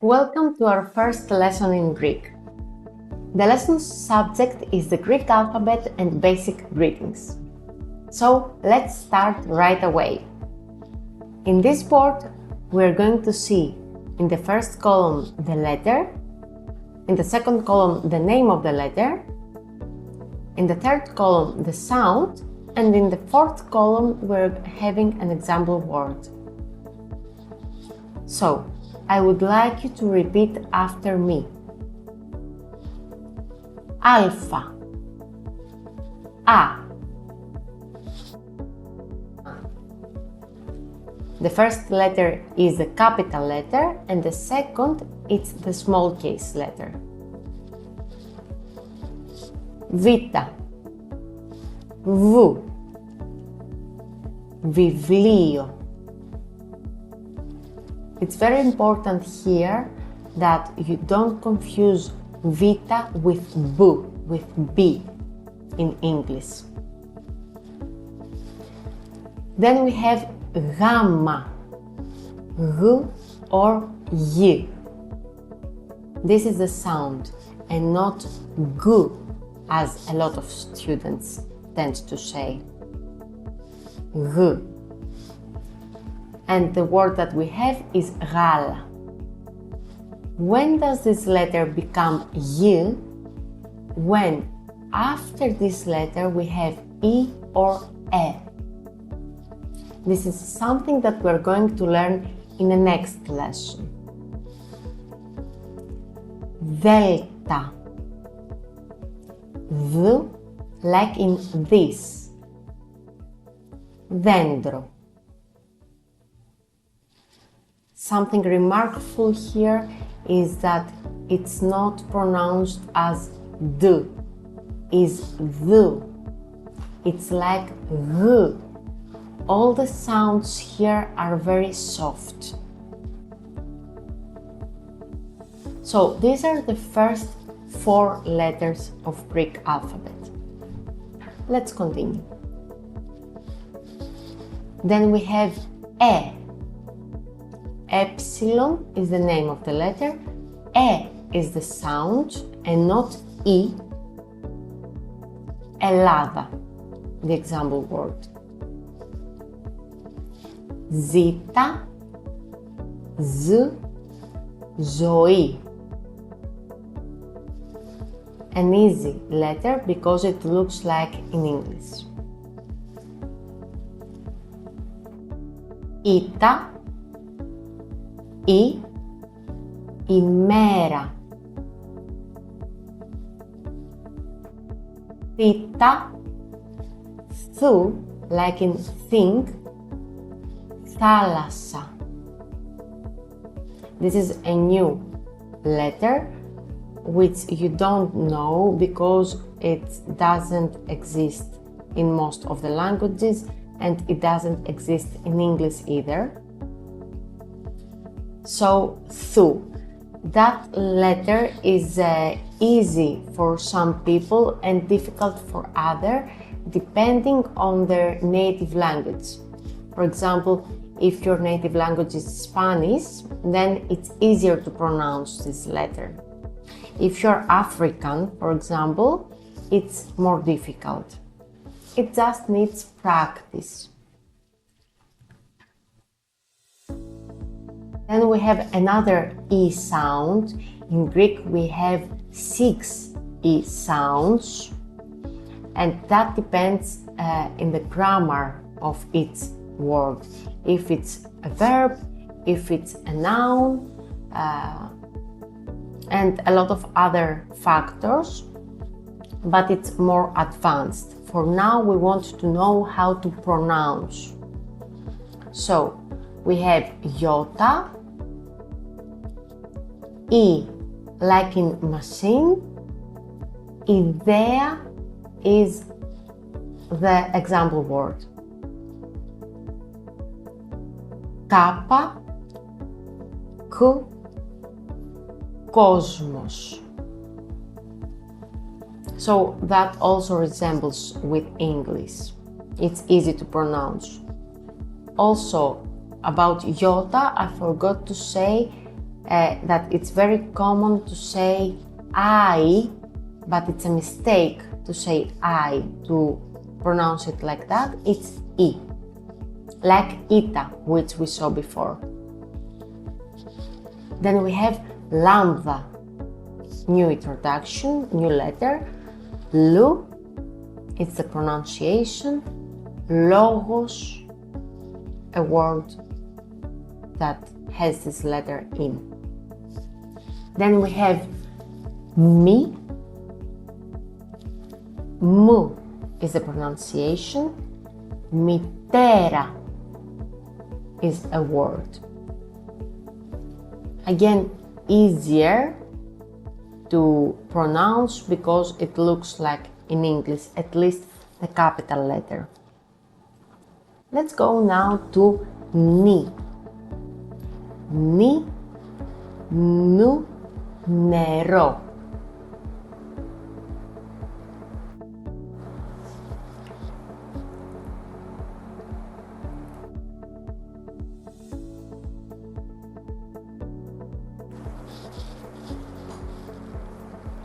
Welcome to our first lesson in Greek. The lesson's subject is the Greek alphabet and basic greetings. So let's start right away. In this board, we're going to see in the first column the letter, in the second column the name of the letter, in the third column the sound, and in the fourth column we're having an example word. So, I would like you to repeat after me. Alpha. A. The first letter is the capital letter and the second it's the small case letter. Β. Β. Βιβλίο. It's very important here that you don't confuse vita with B in English. Then we have gamma, G or Y. This is the sound and not G, as a lot of students tend to say. G. And the word that we have is γάλα. When does this letter become Y? When after this letter we have E or E. This is something that we're going to learn in the next lesson. Delta. V like in this. Δέντρο. Something remarkable here is that it's not pronounced as D, it's th. It's like G. All the sounds here are very soft. So these are the first 4 letters of Greek alphabet. Let's continue. Then we have E. Epsilon is the name of the letter, E is the sound and not E. Ελλάδα, the example word. Zeta, Z, ζωή. An easy letter because it looks like in English. Ητα, η, ημέρα. Θήτα, θου, like in think, θάλασσα. This is a new letter which you don't know because it doesn't exist in most of the languages and it doesn't exist in English either. So, thu. That letter is easy for some people and difficult for others, depending on their native language. For example, if your native language is Spanish, then it's easier to pronounce this letter. If you're African, for example, it's more difficult. It just needs practice. Then we have another E sound. In Greek we have 6 E sounds, and that depends in the grammar of each word. If it's a verb, if it's a noun, and a lot of other factors, but it's more advanced. For now we want to know how to pronounce. So we have iota, E like in machine, ιδέα is the example word. Kappa, K, cosmos. So that also resembles with English. It's easy to pronounce. Also, about iota, I forgot to say that it's very common to say I, but it's a mistake to say I, to pronounce it like that. It's I, like ita, which we saw before. Then we have lambda, new introduction, new letter. Lu, it's the pronunciation. Logos, a word that has this letter in. Then we have mi. Mu is the pronunciation. Mitera is a word. Again, easier to pronounce because it looks like in English, at least the capital letter. Let's go now to ni. Ni, nu, nero.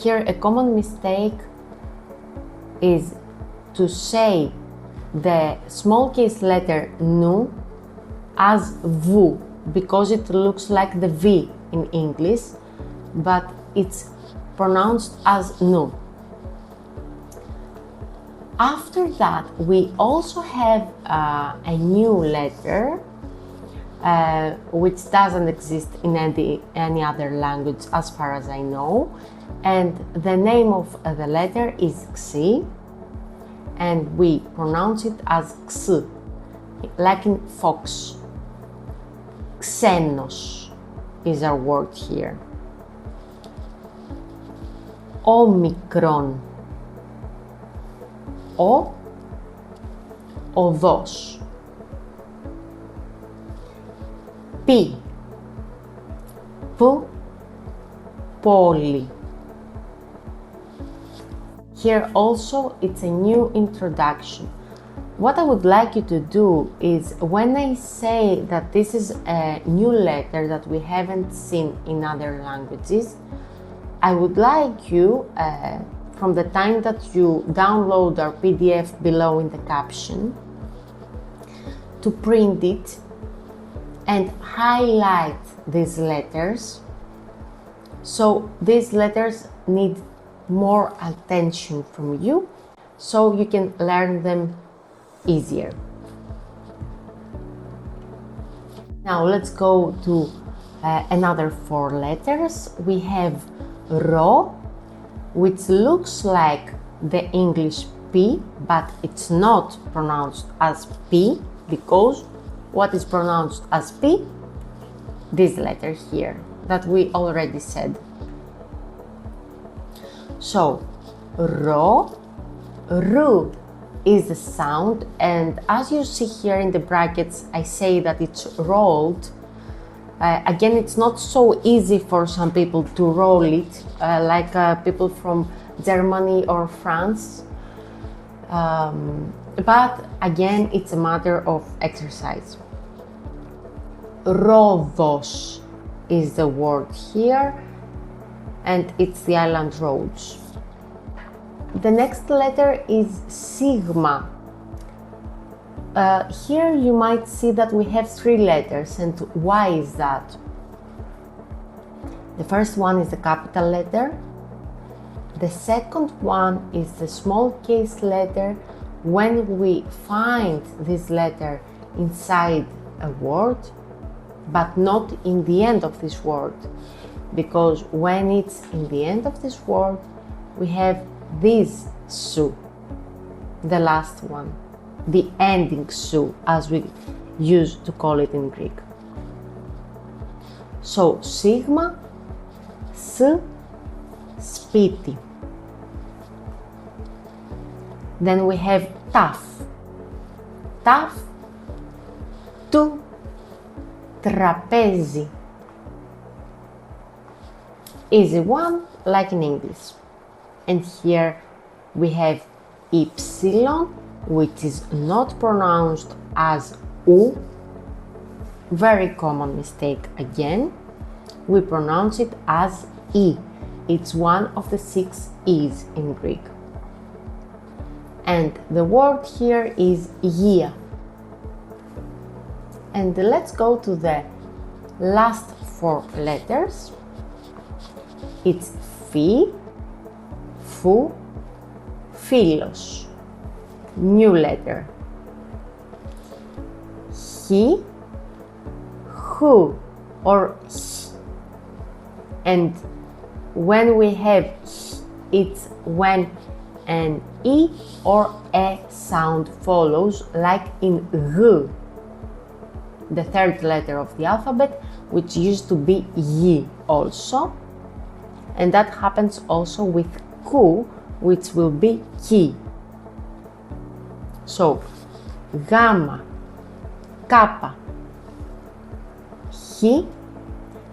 Here, a common mistake is to say the small case letter nu as vu, because it looks like the V in English, but it's pronounced as nu. After that, we also have a new letter which doesn't exist in any other language as far as I know, and the name of the letter is xi, and we pronounce it as x, like in fox. Xenos is our word here. Omicron. O, οδός. Πι, π, πόλη. Here also it's a new introduction. What I would like you to do is, when I say that this is a new letter that we haven't seen in other languages, I would like you, from the time that you download our PDF below in the caption, to print it and highlight these letters. So these letters need more attention from you, so you can learn them easier. Now let's go to another 4 letters. We have Ro, which looks like the English P, but it's not pronounced as P, because what is pronounced as P? This letter here that we already said. So, Ro, Ru is the sound, and as you see here in the brackets, I say that it's rolled. Again, it's not so easy for some people to roll it, like people from Germany or France. But again, it's a matter of exercise. Rhodos is the word here, and it's the island roads. The next letter is sigma. Here you might see that we have 3 letters, and why is that? The first one is the capital letter. The second one is the small case letter when we find this letter inside a word, but not in the end of this word, because when it's in the end of this word, we have this su, the last one, the ending su, as we used to call it in Greek. So sigma, s, spiti. Then we have taf, taf, tu, trapezi. Easy one, like in English. And here we have ypsilon, which is not pronounced as u. Very common mistake again. we pronounce it as E. It's one of the 6 E's in Greek. And the word here is year. And let's go to the last 4 letters. It's Fi, Fu, Philos. New letter. He, Who, or H. And when we have H, it's when an E or a sound follows, like in G, the 3rd letter of the alphabet, which used to be Y also. And that happens also with Q, which will be Ki. So, Gamma, Kappa, Hi,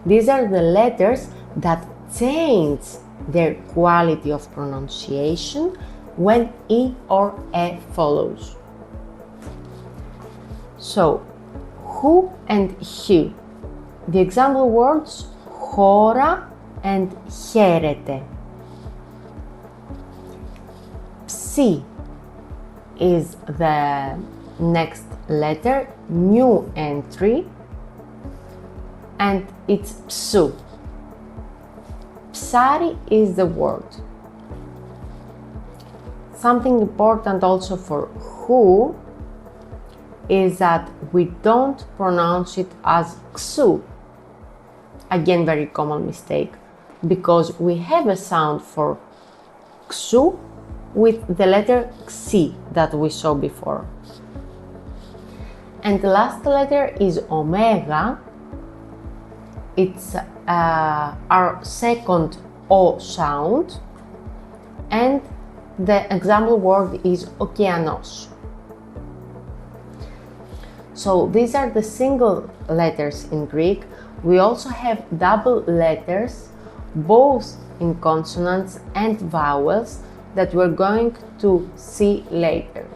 these are the letters that change their quality of pronunciation when E or E follows. So, Who and Hugh. The example words χώρα and χαίρεται. Ψ is the next letter, new entry, and it's ψου. Ψάρι is the word. Something important also for who is that we don't pronounce it as xu. Again, very common mistake, because we have a sound for xu with the letter xi that we saw before. And the last letter is omega. It's our second O sound, and the example word is okeanos. So these are the single letters in Greek. We also have double letters, both in consonants and vowels, that we're going to see later.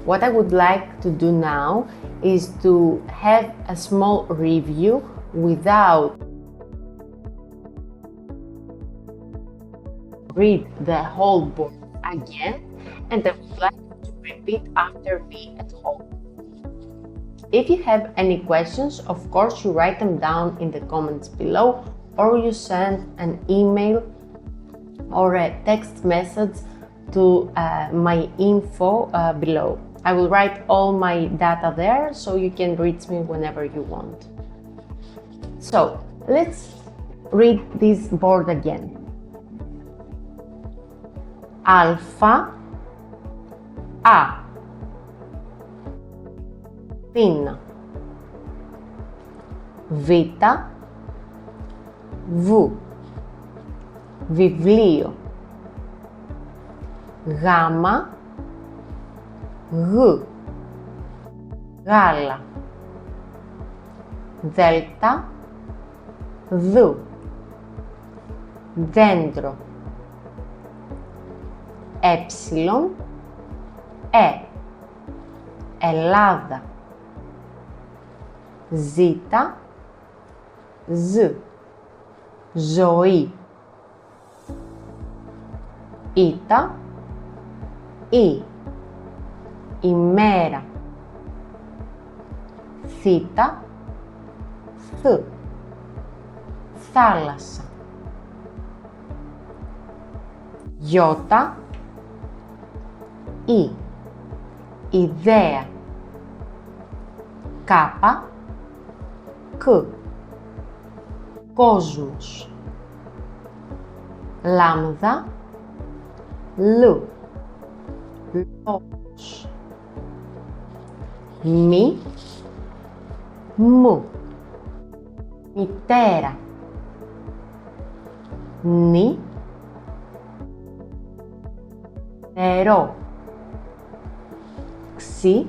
What I would like to do now is to have a small review without read the whole book again, and I would like you to repeat after me at home. If you have any questions, of course, you write them down in the comments below, or you send an email or a text message to my info below. I will write all my data there, so you can reach me whenever you want. So, let's read this board again. Alpha, A. Πίνα. Β, Β, βιβλίο. Γ, Γ, γάλα. Δέλτα, Δ, δέντρο. Έψιλον, Ελλάδα. Ζήτα, Ζ, ζωή. Ήτα, Ι, ημέρα. Θήτα, Θ, θάλασσα. Γιώτα, Ι, ιδέα. Κάπα, Κ, κόσμος. Λάμδα, Λ, λόγος. Μη, μου. Μητέρα. Νη, νερό. Ξι,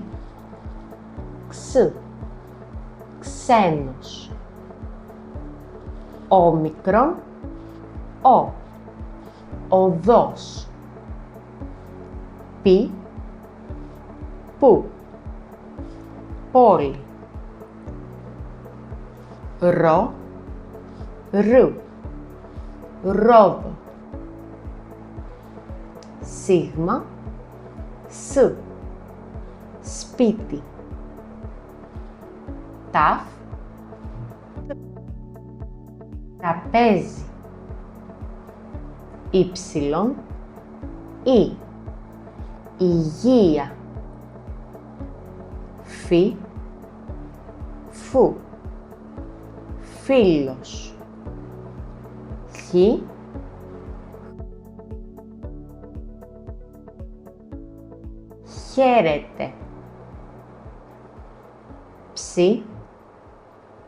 ξ, ξένος. Όμικρον, ο, οδός. Πι, που, πόλη. Ρο, ρου, robe, σίγμα, σου, σπίτι, ταφ, τραπέζι, ύψιλον, ή, υγεία, φι, φου, φίλος, χι, χαίρετε, ψι,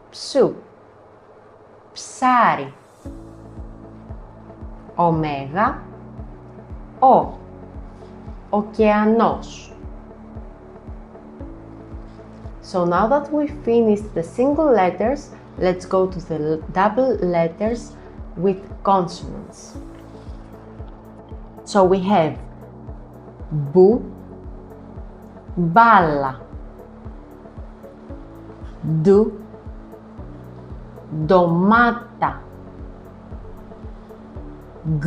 ψου, ψάρι, ωμέγα, ωκεανός. So now that we finished the single letters, let's go to the double letters with consonants. So we have μπου, μπάλα, ντου, ντομάτα, γκ,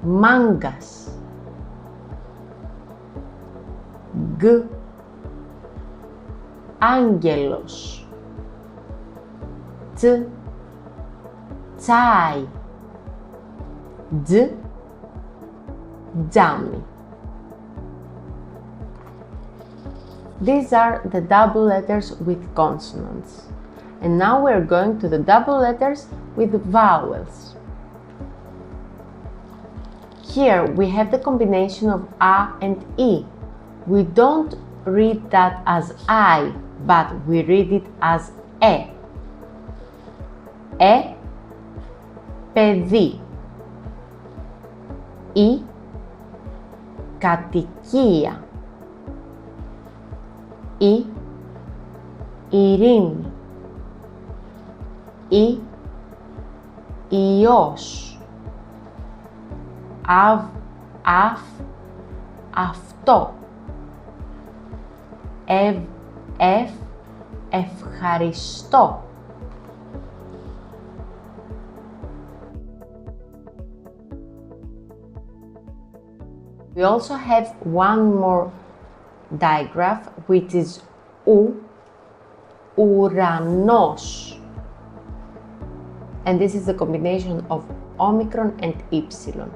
μάγκας, γκ, άγγελος, τ, τσάι, τζ, τζάμι. These are the double letters with consonants. And now we're going to the double letters with vowels. Here we have the combination of A and E. We don't read that as I, but we read it as E. Παιδί. Ή, κατοικία. Ή, ειρήνη. Ή, ιός. Αυτό. Ευχαριστώ. We also have one more digraph, which is ουρανός. And this is the combination of omicron and ypsilon.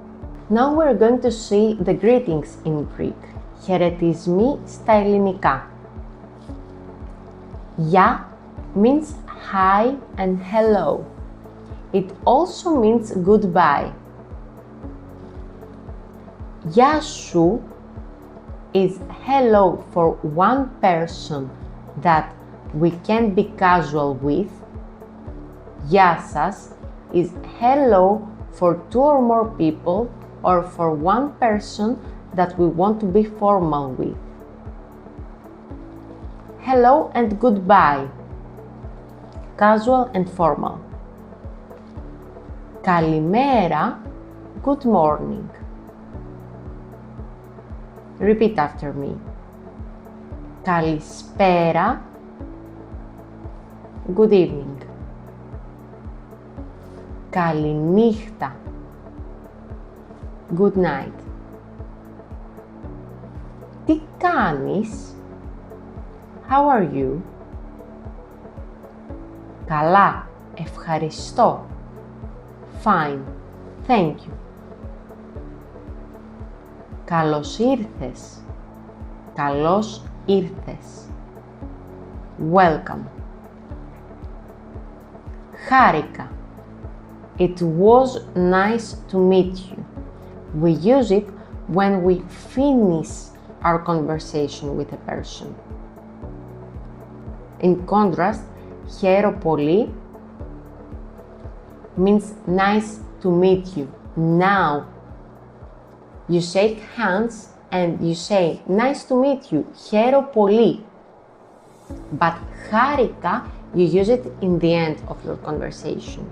Now we're going to see the greetings in Greek. Χαιρετισμοί στα ελληνικά. Γεια means hi and hello. It also means goodbye. Γεια σου is hello for one person that we can be casual with. Γεια σας is hello for two or more people or for one person that we want to be formal with. Hello and goodbye. Casual and formal. Καλημέρα, good morning. Repeat after me. Καλησπέρα, good evening. Καληνύχτα, good night. Τι κάνεις? How are you? Καλά, ευχαριστώ. Fine, thank you. Καλώς ήρθες. Καλώς ήρθες. Welcome. Χάρηκα. It was nice to meet you. We use it when we finish our conversation with a person. In contrast, χαίρο πολύ means nice to meet you. Now, you shake hands and you say nice to meet you, χαίρο πολύ. But χάρηκα, you use it in the end of your conversation.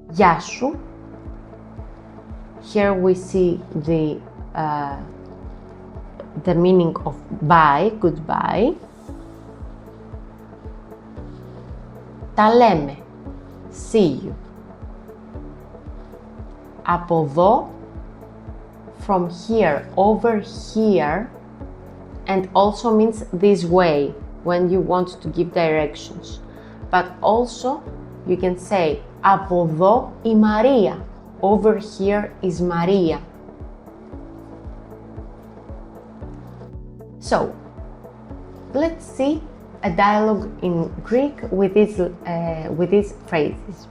Γεια σου. Here we see the meaning of bye, goodbye. Τα λέμε. See you. Από εδώ, from here, over here, and also means this way when you want to give directions. But also you can say από εδώ η Μαρία. Over here is Maria. So, let's see a dialogue in Greek with these phrases.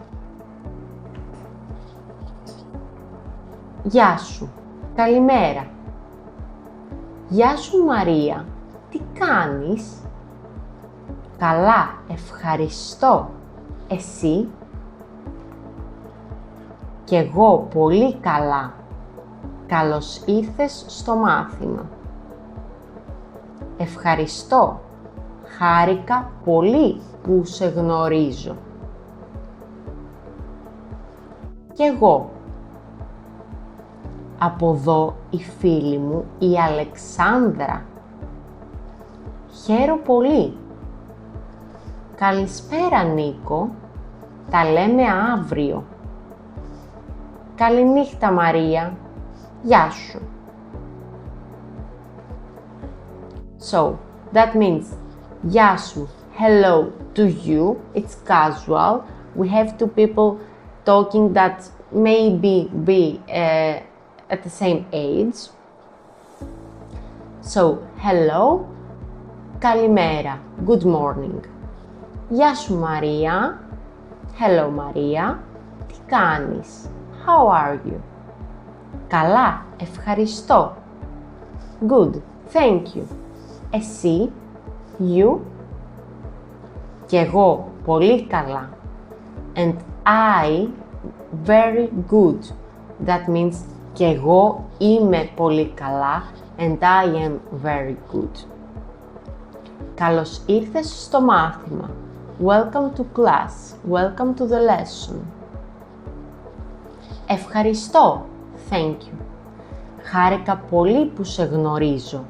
Γεια σου. Καλημέρα. Γεια σου Μαρία. Τι κάνεις? Καλά, ευχαριστώ. Εσύ? Κι εγώ πολύ καλά. Καλώς ήρθες στο μάθημα. Ευχαριστώ. Χάρηκα πολύ που σε γνωρίζω. Κι εγώ. Από εδώ η φίλη μου, η Αλεξάνδρα. Χαίρο πολύ. Καλησπέρα Νίκο. Τα λέμε αύριο. Καληνύχτα Μαρία. Γεια σου. So, that means γεια σου, hello to you. It's casual. We have two people talking that maybe be at the same age. So, hello. Καλημέρα. Good morning. Γεια σου Μαρία. Hello Μαρία. Τι κάνεις? How are you? Καλά, ευχαριστώ. Good, thank you. Εσύ? You? Κι εγώ πολύ καλά. And I very good. That means κι εγώ είμαι πολύ καλά and I am very good. Καλώς ήρθες στο μάθημα. Welcome to class. Welcome to the lesson. Ευχαριστώ. Thank you. Χάρηκα πολύ που σε γνωρίζω.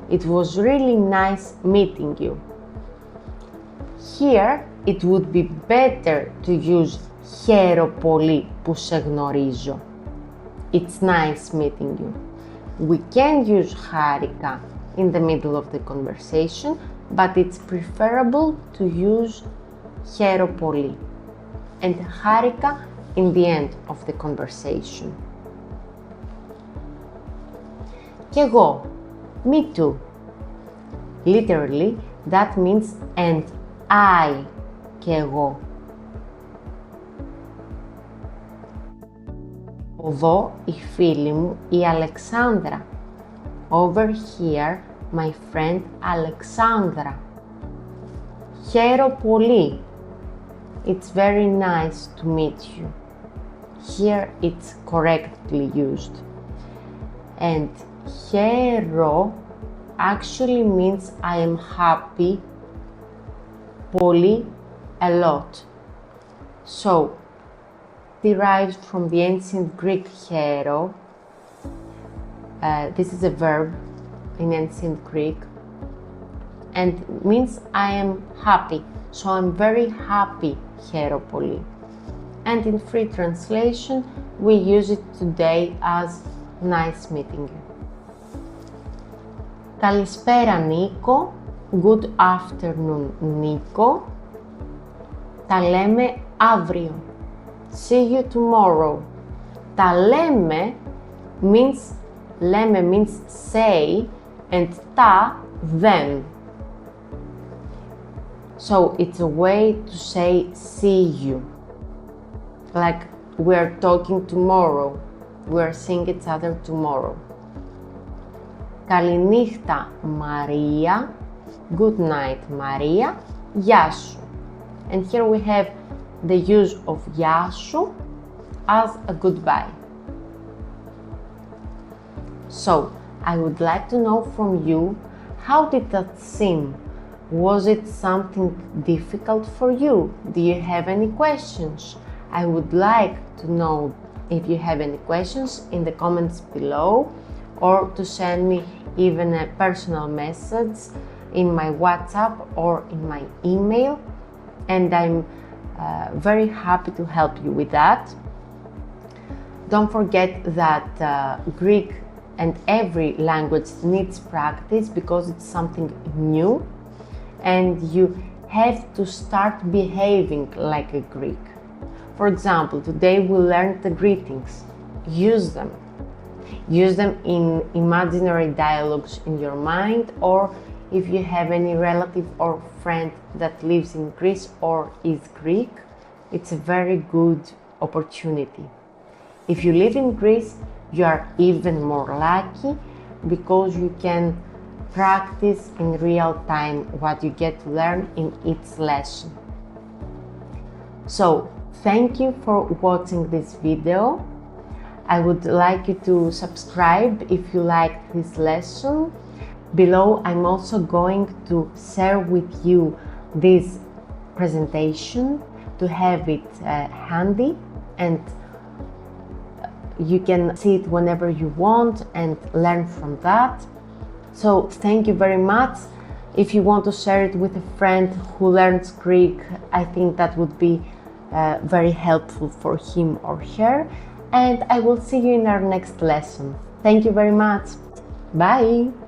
It was really nice meeting you. Here, it would be better to use χαίρο πολύ που σε γνωρίζω. It's nice meeting you. We can use χάρηκα in the middle of the conversation, but it's preferable to use χαίρο πολύ and χάρηκα in the end of the conversation. Κι εγώ. Me too. Literally, that means and I. Κι εγώ. Εδώ η φίλη μου η Αλεξάνδρα. Over here, my friend Alexandra. Χαίρο πολύ. It's very nice to meet you. Here it's correctly used. And χαίρο actually means I am happy, πολύ, a lot. So, derived from the ancient Greek χαίρο. This is a verb in ancient Greek and means I am happy. So I'm very happy, χαίρο πολύ. And in free translation, we use it today as nice meeting you. Καλησπέρα Νίκο. Good afternoon Νίκο. Τα λέμε αύριο. See you tomorrow. Τα λέμε means say and τα them. So it's a way to say see you. Like we're talking tomorrow. We're seeing each other tomorrow. Καληνύχτα Maria. Good night Maria. Γεια σου. And here we have the use of γεια σου as a goodbye. So, I would like to know from you, how did that seem? Was it something difficult for you? Do you have any questions? I would like to know if you have any questions in the comments below, or to send me even a personal message in my WhatsApp or in my email. And I'm very happy to help you with that. Don't forget that Greek and every language needs practice because it's something new and you have to start behaving like a Greek. For example, today we learned the greetings. Use them. Use them in imaginary dialogues in your mind, or if you have any relative or friend that lives in Greece or is Greek, it's a very good opportunity. If you live in Greece, you are even more lucky because you can practice in real time what you get to learn in each lesson. So, thank you for watching this video. I would like you to subscribe if you liked this lesson. Below, I'm also going to share with you this presentation to have it handy, and you can see it whenever you want and learn from that. So thank you very much. If you want to share it with a friend who learns Greek, I think that would be very helpful for him or her. And I will see you in our next lesson. Thank you very much. Bye!